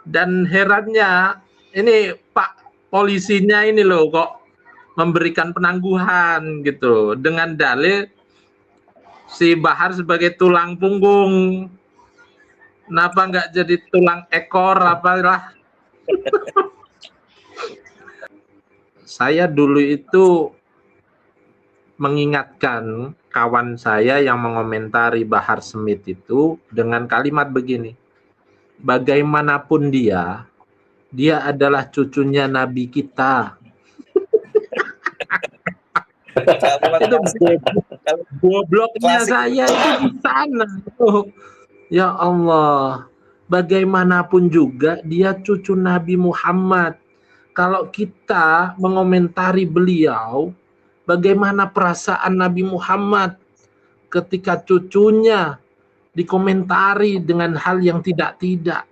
Dan herannya ini Pak polisinya ini loh kok memberikan penangguhan gitu dengan dalil si Bahar sebagai tulang punggung. Kenapa nggak jadi tulang ekor apalah? Saya dulu itu mengingatkan kawan saya yang mengomentari Bahar Smith itu dengan kalimat begini, bagaimanapun dia adalah cucunya Nabi kita. Itu gobloknya saya itu di sana. Ya Allah, bagaimanapun juga dia cucu Nabi Muhammad. Kalau kita mengomentari beliau, bagaimana perasaan Nabi Muhammad ketika cucunya dikomentari dengan hal yang tidak-tidak.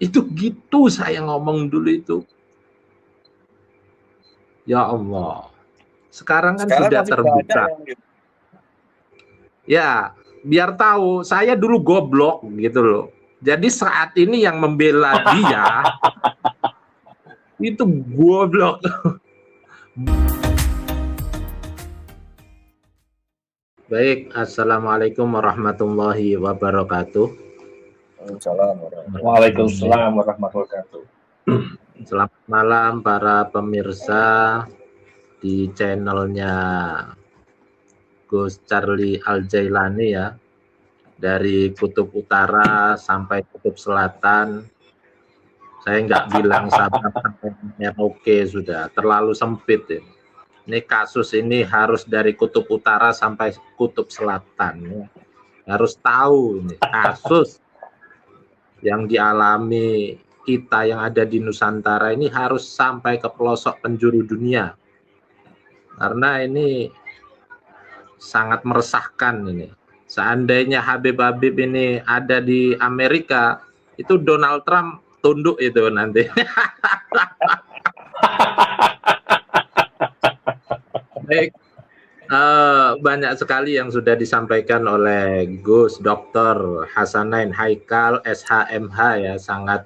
Itu gitu saya ngomong dulu itu. Ya Allah. Sekarang kan sudah terbuka. Ya, biar tahu saya dulu goblok gitu loh. Jadi saat ini yang membela dia itu goblok. Baik, assalamualaikum warahmatullahi wabarakatuh. Waalaikumsalam warahmatullahi wabarakatuh. Selamat malam para pemirsa di channelnya Gus Charlie Al-Jailani ya, dari kutub utara sampai kutub selatan. Saya nggak bilang Sabang sampai Merauke, sudah terlalu sempit ya. Ini kasus ini harus dari kutub utara sampai kutub selatan ya. Harus tahu ini kasus yang dialami kita yang ada di Nusantara ini harus sampai ke pelosok penjuru dunia. Karena ini sangat meresahkan ini. Seandainya Habib ini ada di Amerika, itu Donald Trump tunduk itu nanti. Baik, banyak sekali yang sudah disampaikan oleh Gus Dr. Hasanain Haikal SHMH ya, sangat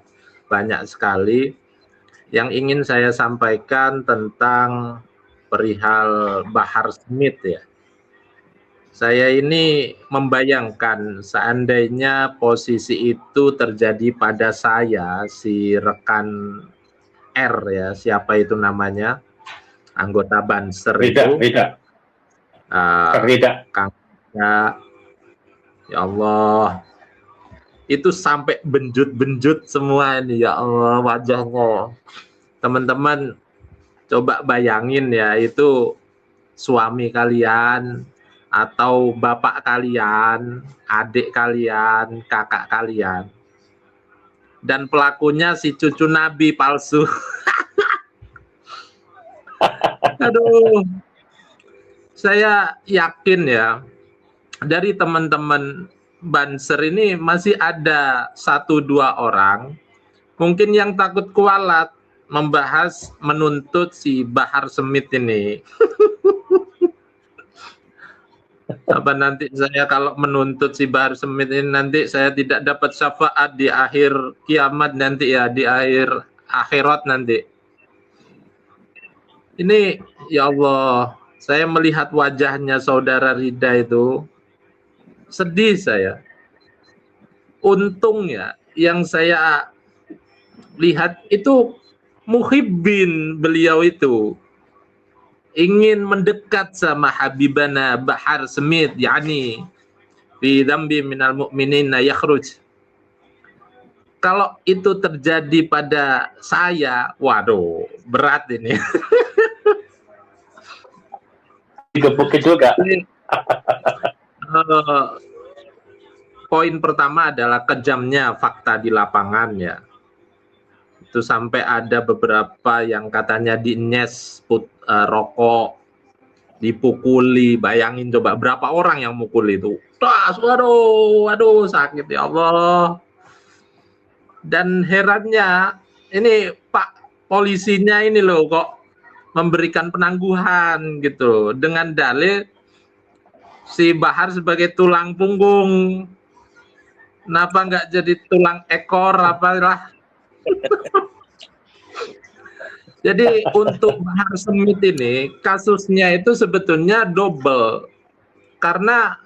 banyak sekali. Yang ingin saya sampaikan tentang perihal Bahar Smith ya. Saya ini membayangkan seandainya posisi itu terjadi pada saya, si rekan R ya, siapa itu namanya, anggota Banser itu. Kang ya Allah, itu sampai benjut-benjut semua ini ya Allah wajahnya. Teman-teman coba bayangin ya, itu suami kalian atau bapak kalian, adik kalian, kakak kalian, dan pelakunya si cucu Nabi palsu. Aduh, saya yakin ya, dari teman-teman Banser ini masih ada 1-2 orang mungkin yang takut kualat membahas menuntut si Bahar Smith ini. Apa nanti saya kalau menuntut si Bahar Smith ini nanti saya tidak dapat syafaat di akhir kiamat nanti ya, di akhir akhirat nanti. Ini ya Allah, saya melihat wajahnya saudara Rida itu sedih saya. Untungnya yang saya lihat itu muhibbin, beliau itu ingin mendekat sama Habibana Bahar Smith, yakni fi dzambi minal mu'minina yakhruj. Kalau itu terjadi pada saya, waduh, berat ini. Digebuk juga. Poin pertama adalah kejamnya fakta di lapangan ya. Itu sampai ada beberapa yang katanya dinyes rokok, dipukuli. Bayangin coba berapa orang yang mukul itu. Tas, waduh sakit ya Allah. Dan herannya ini Pak polisinya ini loh kok memberikan penangguhan gitu dengan dalil si Bahar sebagai tulang punggung. Kenapa nggak jadi tulang ekor apalah? Jadi untuk Bahar Smith ini kasusnya itu sebetulnya double karena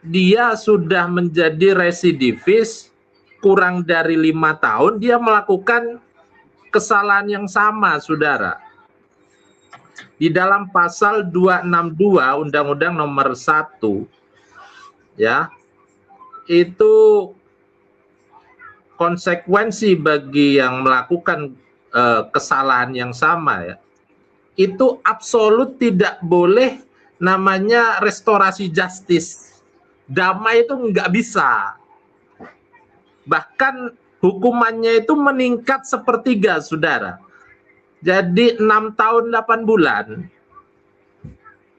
dia sudah menjadi residivis kurang dari 5 tahun dia melakukan kesalahan yang sama, saudara. Di dalam pasal 262 Undang-Undang Nomor 1 ya itu konsekuensi bagi yang melakukan kesalahan yang sama ya itu absolut tidak boleh namanya restorasi justice, damai itu nggak bisa, bahkan hukumannya itu meningkat sepertiga, saudara. Jadi 6 tahun 8 bulan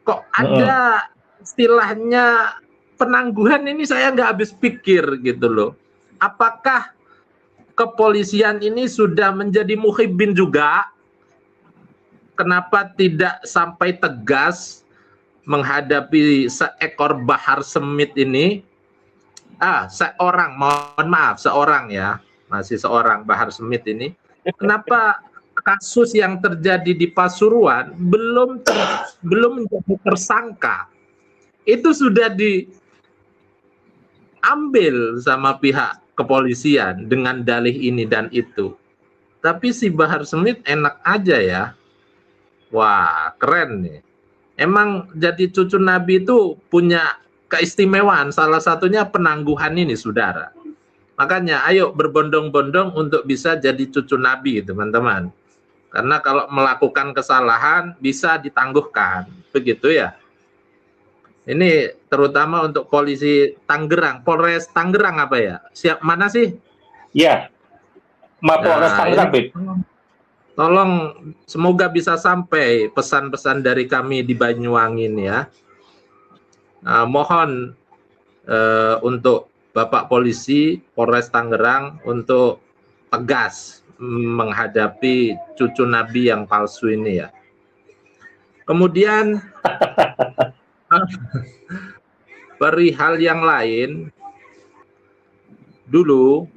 kok ada istilahnya penangguhan ini, saya nggak habis pikir gitu loh. Apakah kepolisian ini sudah menjadi muhibbin juga? Kenapa tidak sampai tegas menghadapi seekor Bahar Smith ini? Seorang ya, masih seorang Bahar Smith ini. Kenapa kasus yang terjadi di Pasuruan belum menjadi tersangka? Itu sudah diambil sama pihak kepolisian dengan dalih ini dan itu. Tapi si Bahar Smith enak aja ya. Wah, keren nih. Emang jadi cucu Nabi itu punya keistimewaan, salah satunya penangguhan ini, saudara. Makanya ayo berbondong-bondong untuk bisa jadi cucu Nabi, teman-teman. Karena kalau melakukan kesalahan bisa ditangguhkan, begitu ya. Ini terutama untuk polisi Tangerang, Polres Tangerang apa ya? Siap mana sih? Ya, Mapolres Tangerang, Bib. Tolong semoga bisa sampai pesan-pesan dari kami di Banyuwangi ini ya. Mohon untuk Bapak Polisi Polres Tangerang untuk tegas menghadapi cucu Nabi yang palsu ini ya. Kemudian perihal yang lain, dulu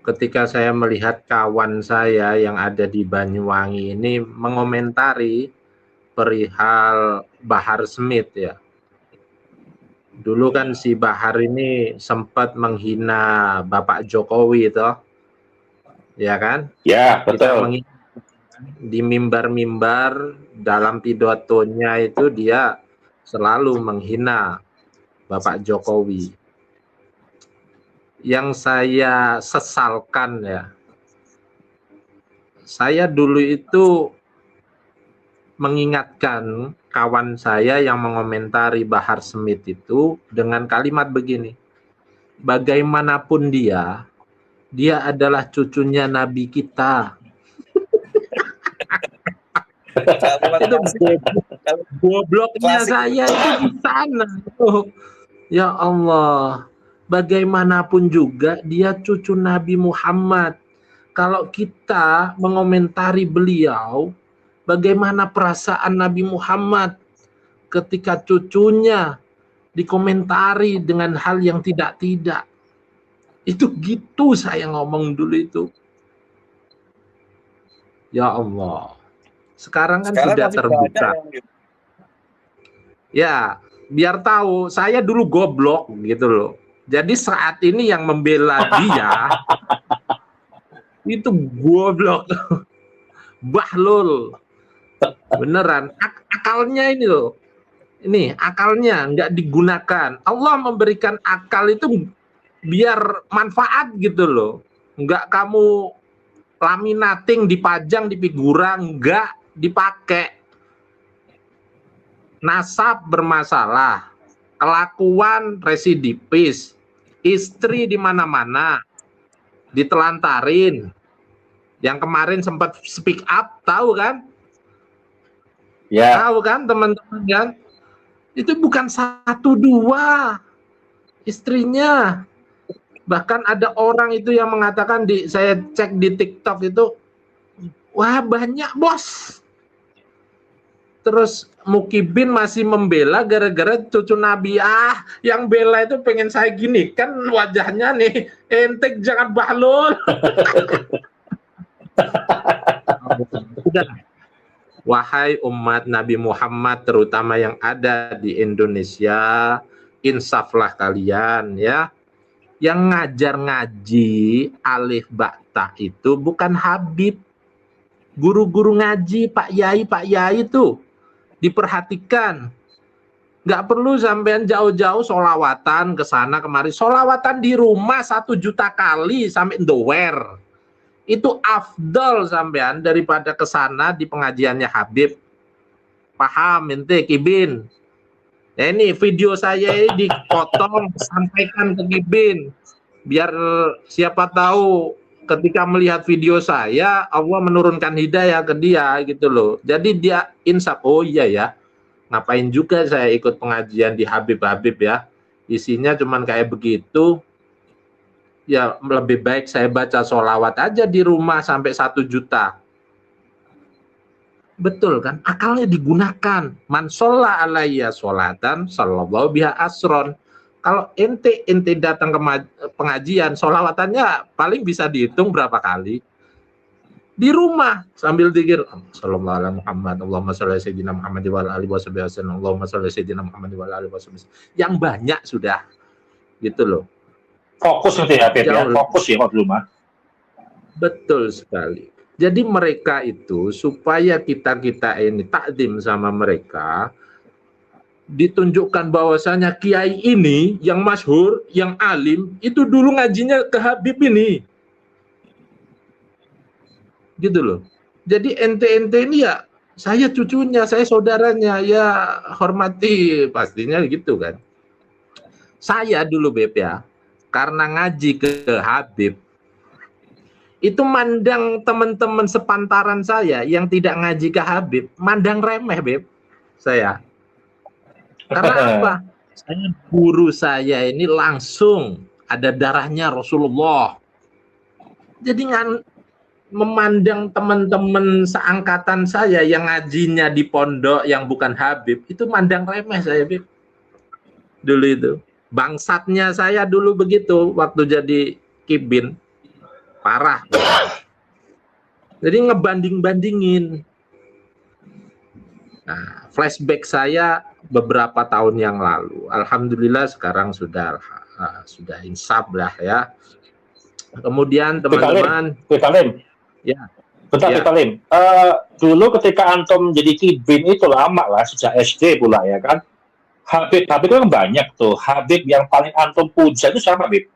ketika saya melihat kawan saya yang ada di Banyuwangi ini mengomentari perihal Bahar Smith ya. Dulu kan si Bahar ini sempat menghina Bapak Jokowi toh. Ya kan? Ya, betul. Di mimbar-mimbar dalam pidatonya itu dia selalu menghina Bapak Jokowi. Yang saya sesalkan ya, saya dulu itu mengingatkan kawan saya yang mengomentari Bahar Smith itu dengan kalimat begini, bagaimanapun dia adalah cucunya Nabi kita. Itu gobloknya saya itu di sana. Ya Allah, bagaimanapun juga dia cucu Nabi Muhammad. Kalau kita mengomentari beliau, bagaimana perasaan Nabi Muhammad ketika cucunya dikomentari dengan hal yang tidak-tidak. Itu gitu saya ngomong dulu itu. Ya Allah. Sekarang kan sudah terbuka. Ya, biar tahu saya dulu goblok gitu loh. Jadi saat ini yang membela dia itu goblok. Bahlul. Beneran. Akalnya ini loh. Ini akalnya nggak digunakan. Allah memberikan akal itu biar manfaat gitu loh. Nggak kamu laminating, dipajang di figura, nggak dipakai. Nasab bermasalah, kelakuan residivis, istri di mana-mana, ditelantarin. Yang kemarin sempat speak up, tahu kan? Ya. Tahu kan teman-teman kan? Itu bukan 1 2 istrinya. Bahkan ada orang itu yang mengatakan saya cek di TikTok itu, wah banyak bos. Terus Mukibin masih membela gara-gara cucu Nabi. Yang bela itu pengen saya gini kan wajahnya nih, ente jangan bahlul. Udah. Wahai umat Nabi Muhammad, terutama yang ada di Indonesia, insaflah kalian ya. Yang ngajar ngaji alif ba'ta itu bukan Habib. Guru-guru ngaji, Pak Yai itu diperhatikan. Nggak perlu sampean jauh-jauh solawatan ke sana kemari. Solawatan di rumah 1 juta kali sampai ndower. Itu afdol sampean daripada ke sana di pengajiannya Habib. Paham ente Kibin? Nah, ini video saya ini dipotong, sampaikan ke Kibin. Biar siapa tahu ketika melihat video saya, Allah menurunkan hidayah ke dia gitu loh. Jadi dia insaf, oh iya ya, ngapain juga saya ikut pengajian di Habib-Habib ya. Isinya cuman kayak begitu. Ya lebih baik saya baca sholawat aja di rumah sampai 1 juta. Betul kan? Akalnya digunakan. Man sholla alayya sholatan sallallahu biha asron. Kalau ente datang ke pengajian, sholawatannya paling bisa dihitung berapa kali. Di rumah sambil zikir sallallahu alaihi Muhammad, Allahumma shalli sayyidina Muhammad wa ala alihi wasallam, Allahumma shalli sayyidina Muhammad wa ala alihi wasallam. Yang banyak sudah. Gitu loh. Fokus nanti ya, fokus ya kalau di rumah. Betul sekali. Jadi mereka itu supaya kita ini takdim sama mereka, ditunjukkan bahwasanya kiai ini yang masyhur, yang alim, itu dulu ngajinya ke Habib ini. Gitu loh. Jadi ente ini ya, saya cucunya, saya saudaranya, ya hormati pastinya gitu kan. Saya dulu Beb ya, karena ngaji ke Habib, itu mandang teman-teman sepantaran saya yang tidak ngaji ke Habib, mandang remeh Beb, saya. Karena apa? Guru saya ini langsung ada darahnya Rasulullah. Jadi memandang teman-teman seangkatan saya yang ngajinya di pondok yang bukan Habib, itu mandang remeh saya Beb. Dulu itu. Bangsatnya saya dulu begitu waktu jadi Kibin. Parah. Jadi ngebanding-bandingin. Nah, flashback saya beberapa tahun yang lalu. Alhamdulillah sekarang sudah insaf lah ya. Kemudian teman-teman. Ya. Bentar, ya. Dulu ketika antum jadi Kibin itu lama lah, sejak SD pula ya kan. Habib itu kan banyak tuh. Habib yang paling antum puja itu siapa Habib?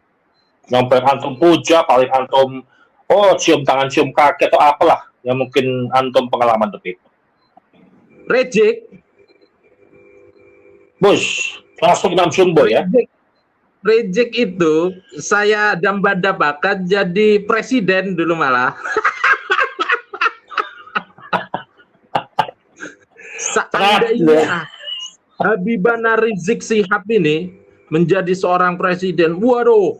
Yang paling antum puja, paling antum cium tangan, cium kaki atau apalah yang mungkin antum pengalaman Habib. Rejek. Bos, langsung Imam Jumbo ya. Rejek itu saya dambada bakat jadi presiden dulu malah. Seandainya Habibana Rizik Sihab ini menjadi seorang presiden, waduh,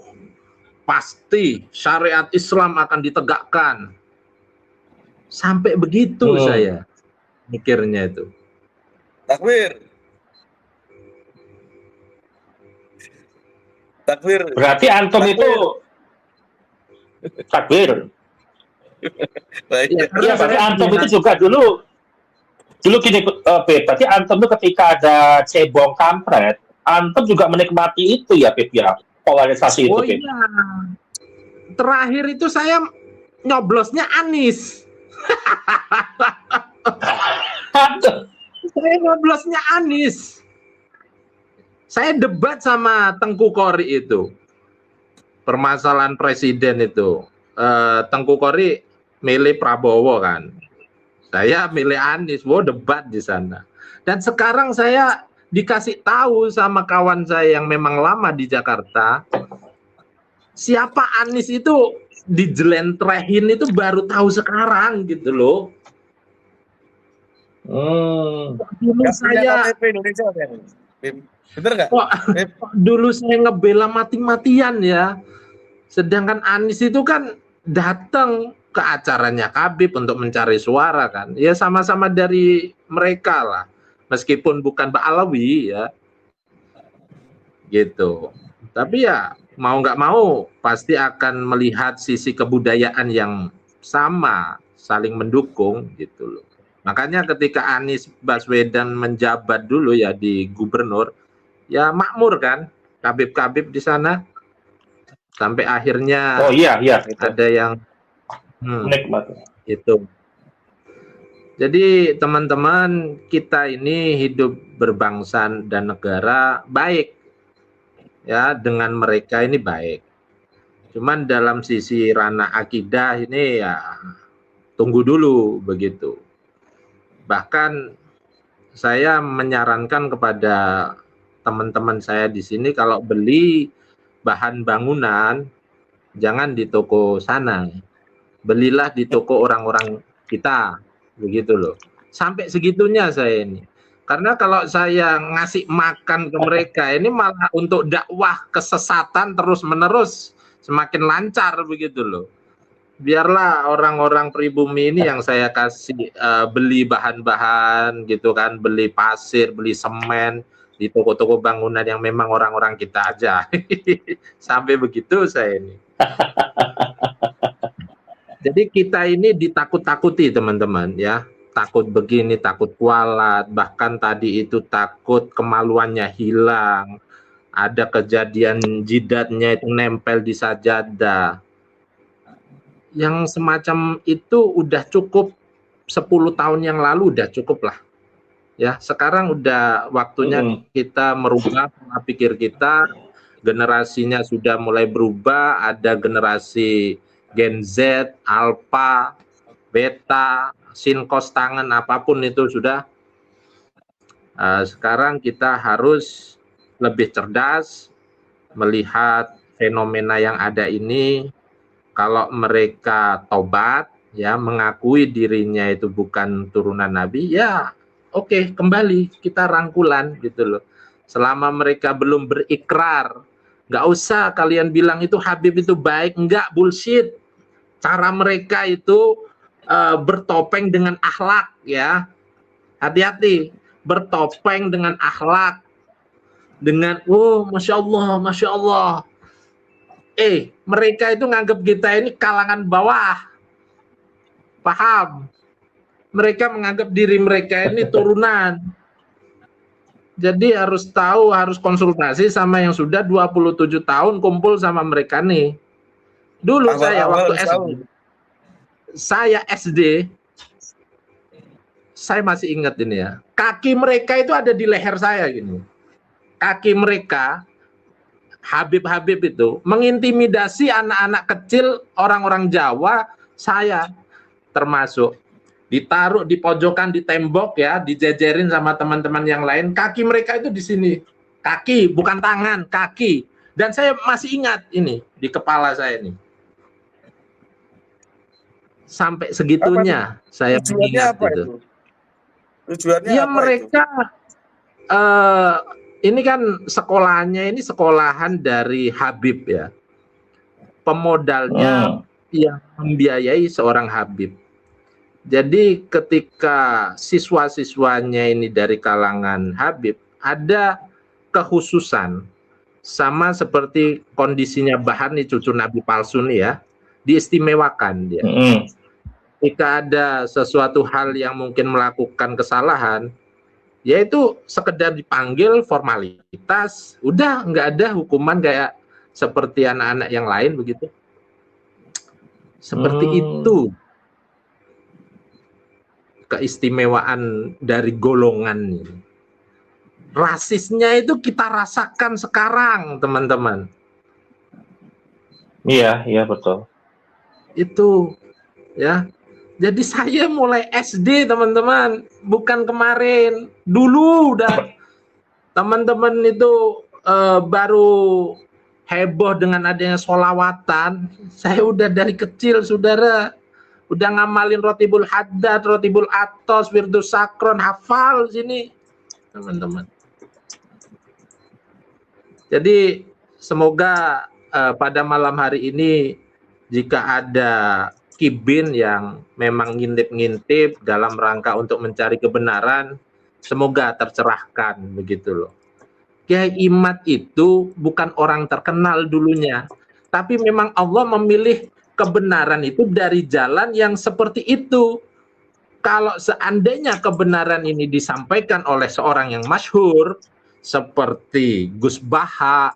pasti syariat Islam akan ditegakkan. Sampai begitu saya mikirnya itu. Takbir. Berarti antum itu takbir. Iya, berarti antum itu juga dulu gini, berarti antum itu ketika ada cebong kampret, antum juga menikmati itu ya, Beb ya, polarisasi itu, Beb. Iya. Terakhir itu saya nyoblosnya Anies. Saya nyoblosnya Anies. Saya debat sama Tengku Kori itu. Permasalahan presiden itu. Tengku Kori milih Prabowo kan. Saya milih Anies. Wow, debat di sana. Dan sekarang saya dikasih tahu sama kawan saya yang memang lama di Jakarta. Siapa Anies itu dijelentrehin itu baru tahu sekarang gitu loh. Dulu saya Indonesia, bener nggak? Dulu saya ngebela mati-matian ya. Sedangkan Anies itu kan datang ke acaranya Habib untuk mencari suara kan. Ya sama-sama dari mereka lah. Meskipun bukan Ba'alawi ya. Gitu. Tapi ya mau nggak mau pasti akan melihat sisi kebudayaan yang sama, saling mendukung gitu loh. Makanya ketika Anies Baswedan menjabat dulu ya di gubernur, ya makmur kan, Habib-habib di sana sampai akhirnya Oh iya itu. ada yang Nikmat. itu. Jadi teman-teman, kita ini hidup berbangsa dan negara baik ya, dengan mereka ini baik. Cuman dalam sisi ranah akidah ini ya tunggu dulu begitu. Bahkan saya menyarankan kepada teman-teman saya di sini kalau beli bahan bangunan jangan di toko sana. Belilah di toko orang-orang kita, begitu loh. Sampai segitunya saya ini. Karena kalau saya ngasih makan ke mereka ini malah untuk dakwah kesesatan terus-menerus semakin lancar begitu loh. Biarlah orang-orang pribumi ini yang saya kasih beli bahan-bahan gitu kan, beli pasir, beli semen di toko-toko bangunan yang memang orang-orang kita aja. Sampai begitu saya ini. Jadi kita ini ditakut-takuti teman-teman ya. Takut begini, takut kualat, bahkan tadi itu takut kemaluannya hilang. Ada kejadian jidatnya itu nempel di sajadah. Yang semacam itu udah cukup 10 tahun yang lalu udah cukup lah. Ya, sekarang udah waktunya kita merubah pola pikir kita. Generasinya sudah mulai berubah, ada generasi Gen Z, Alpha, Beta, Sinkos tangan apapun itu sudah. Sekarang kita harus lebih cerdas melihat fenomena yang ada ini. Kalau mereka tobat, ya mengakui dirinya itu bukan turunan Nabi, ya oke, kembali kita rangkulan gitu loh. Selama mereka belum berikrar, nggak usah kalian bilang itu Habib itu baik, nggak, bullshit. Cara mereka itu bertopeng dengan akhlak ya, hati-hati, bertopeng dengan akhlak, dengan masya Allah. Mereka itu nganggap kita ini kalangan bawah, paham? Mereka menganggap diri mereka ini turunan. Jadi harus tahu, harus konsultasi sama yang sudah 27 tahun kumpul sama mereka nih. Dulu saya waktu SD, saya masih ingat ini ya. Kaki mereka itu ada di leher saya gini. Kaki mereka Habib-habib itu mengintimidasi anak-anak kecil orang-orang Jawa, saya termasuk. Ditaruh di pojokan di tembok ya, dijejerin sama teman-teman yang lain. Kaki mereka itu di sini. Kaki, bukan tangan, kaki. Dan saya masih ingat ini di kepala saya ini. Sampai segitunya saya mengingat itu. Tujuannya ya apa mereka ini kan sekolahnya ini sekolahan dari Habib ya. Pemodalnya yang membiayai seorang Habib. Jadi ketika siswa-siswanya ini dari kalangan Habib, ada kekhususan sama seperti kondisinya Bahar nih, cucu Nabi palsu nih ya, diistimewakan dia. Jika ada sesuatu hal yang mungkin melakukan kesalahan, yaitu sekedar dipanggil formalitas, udah nggak ada hukuman kayak seperti anak-anak yang lain begitu. Seperti itu keistimewaan dari golongan ini. Rasisnya itu kita rasakan sekarang, teman-teman. Iya betul. Itu ya. Jadi saya mulai SD, teman-teman, bukan kemarin. Dulu udah teman-teman itu baru heboh dengan adanya sholawatan. Saya udah dari kecil, saudara. Udah ngamalin Rotibul Haddad, Rotibul Atos, Wirdus Sakron, hafal sini, teman-teman. Jadi semoga pada malam hari ini jika ada Kibin yang memang ngintip-ngintip dalam rangka untuk mencari kebenaran, semoga tercerahkan begitu loh. Kiai Imad itu bukan orang terkenal dulunya, tapi memang Allah memilih kebenaran itu dari jalan yang seperti itu. Kalau seandainya kebenaran ini disampaikan oleh seorang yang masyhur seperti Gus Baha,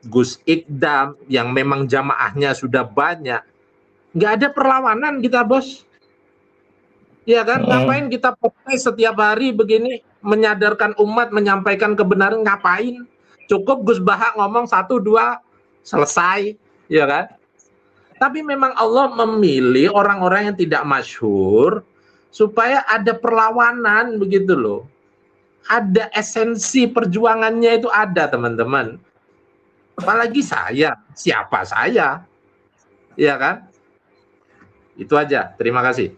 Gus Ikdam yang memang jamaahnya sudah banyak, nggak ada perlawanan kita, bos. Ya kan, ngapain kita podcast setiap hari begini menyadarkan umat, menyampaikan kebenaran, ngapain? Cukup Gus Baha ngomong 1, 2 selesai, ya kan? Tapi memang Allah memilih orang-orang yang tidak masyhur supaya ada perlawanan begitu loh. Ada esensi perjuangannya itu ada, teman-teman. Apalagi saya, siapa saya? Ya kan? Itu aja. Terima kasih.